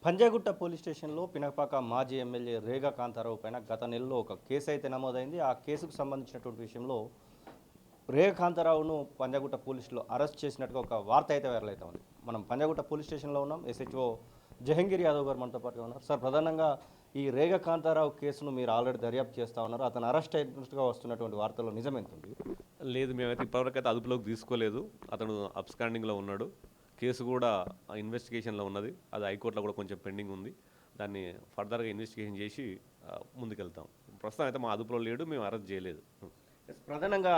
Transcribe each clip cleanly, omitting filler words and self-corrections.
Panjagutta police స్టేషన్లో పినపాక మాజీ MLA Rega Kantharao పైన గత నెలలో ఒక కేసు అయితే నమోదైంది. ఆ కేసుకు సంబంధించినటువంటి విషయంలో రేగా కాంతారావును పంజాగుట్ట పోలీసులు అరెస్ట్ చేసినట్టుగా ఒక వార్త అయితే వైరల్ అవుతా ఉంది. మనం పంజాగుట్ట పోలీస్ స్టేషన్లో ఉన్నాం. ఎస్హెచ్ఓ జహంగీర్ యాదవ్ గారు మనతో పాటుగా ఉన్నారు. సార్, ప్రధానంగా ఈ రేగా కాంతారావు కేసును మీరు ఆల్రెడీ దర్యాప్తు చేస్తూ ఉన్నారు. అతను అరెస్ట్ అయినట్టుగా వస్తున్నటువంటి వార్తల్లో నిజమెంతుంది? లేదు, మేమైతే ఇప్పటివరకైతే అదుపులోకి తీసుకోలేదు. అతను అబ్స్కాండింగ్లో ఉన్నాడు. కేసు కూడా ఇన్వెస్టిగేషన్లో ఉన్నది. అది హైకోర్టులో కూడా కొంచెం పెండింగ్ ఉంది. దాన్ని ఫర్దర్గా ఇన్వెస్టిగేషన్ చేసి ముందుకెళ్తాం. ప్రస్తుతం అయితే మా అదుపులో లేడు, మేము అరెస్ట్ చేయలేదు. ప్రధానంగా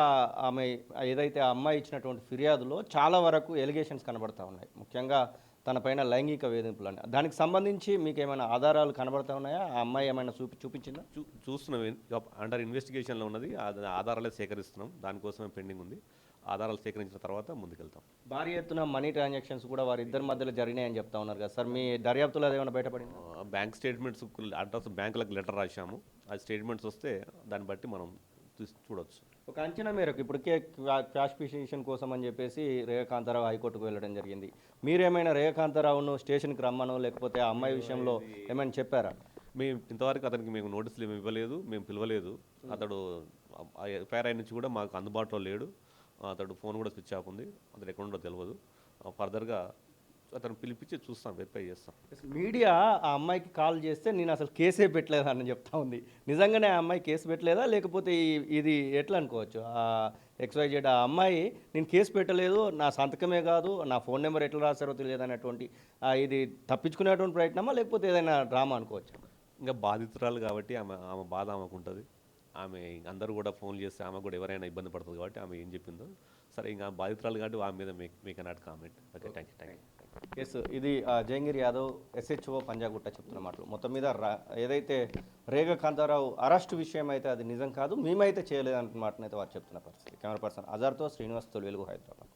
ఆమె ఏదైతే ఆ అమ్మాయి ఇచ్చినటువంటి ఫిర్యాదులో చాలా వరకు ఎలిగేషన్స్ కనబడతా ఉన్నాయి. ముఖ్యంగా తన పైన లైంగిక వేధింపులని. దానికి సంబంధించి మీకు ఏమైనా ఆధారాలు కనబడతా ఉన్నాయా? ఆ అమ్మాయి ఏమైనా చూపించిందా? చూస్తున్నాం, అండర్ ఇన్వెస్టిగేషన్లో ఉన్నది. ఆధారాలే సేకరిస్తున్నాం. దానికోసమే పెండింగ్ ఉంది. ఆధారాలు సేకరించిన తర్వాత ముందుకెళ్తాం. భారీ ఎత్తున మనీ ట్రాన్సాక్షన్స్ కూడా వారిద్దరి మధ్యలో జరిగినాయని చెప్తా ఉన్నారు కదా సార్, మీ దర్యాప్తులో అదేమైనా బయటపడింది? బ్యాంక్ స్టేట్మెంట్స్ అడ్రస్ బ్యాంకులకు లెటర్ రాశాము. ఆ స్టేట్మెంట్స్ వస్తే దాన్ని బట్టి మనం చూడవచ్చు. ఒక అంచనా మేరకు ఇప్పటికే క్యాష్ పిటిషన్ కోసం అని చెప్పేసి రేగా కాంతారావు హైకోర్టుకు వెళ్ళడం జరిగింది. మీరేమైనా రేగా కాంతారావును స్టేషన్కి రమ్మనో లేకపోతే ఆ అమ్మాయి విషయంలో ఏమైనా చెప్పారా? మేము ఇంతవరకు అతనికి మేము నోటీసులు ఏమి ఇవ్వలేదు, మేము పిలవలేదు. అతడు ఎఫ్ఐఆర్ నుంచి కూడా మాకు అందుబాటులో లేడు. అతడు ఫోన్ కూడా స్విచ్ ఆఫ్ ఉంది. అతడు ఎక్కడ ఉండో తెలియదు. ఫర్దర్గా అతను పిలిపించి చూస్తాం, వెరిఫై చేస్తాం. మీడియా ఆ అమ్మాయికి కాల్ చేస్తే నేను అసలు కేసే పెట్టలేదా అని చెప్తా ఉంది. నిజంగానే ఆ అమ్మాయి కేసు పెట్టలేదా లేకపోతే ఇది ఎట్లా అనుకోవచ్చు? XYZ ఆ అమ్మాయి నేను కేసు పెట్టలేదు, నా సంతకమే కాదు, నా ఫోన్ నెంబర్ ఎట్లా రాశారో తెలియదు అనేటువంటి ఇది తప్పించుకునేటువంటి ప్రయత్నమా లేకపోతే ఏదైనా డ్రామా అనుకోవచ్చు? ఇంకా బాధితురాలు కాబట్టి ఆమె బాధ ఆమెకు ఉంటుంది. ఆమె అందరూ కూడా ఫోన్ చేస్తే ఆమె కూడా ఎవరైనా ఇబ్బంది పడుతుంది కాబట్టి ఆమె ఏం చెప్పిందో సరే, ఇంకా బాధితురాలు కాబట్టి ఆమె మీద మీ cannot comment. Okay, thank you. Yes, ఇది జహంగీర్ యాదవ్ SHO పంజాగుట్ట చెప్తున్న మాటలు. మొత్తం మీద ఏదైతే రేగా కాంతారావు అరెస్టు విషయం అయితే అది నిజం కాదు, మేమైతే చేయలేదన్న మాటనైతే వారు చెప్తున్న పరిస్థితి. కెమెరా పర్సన్ అజార్తో శ్రీనివాస్, తొలి వెలుగు, హైదరాబాద్.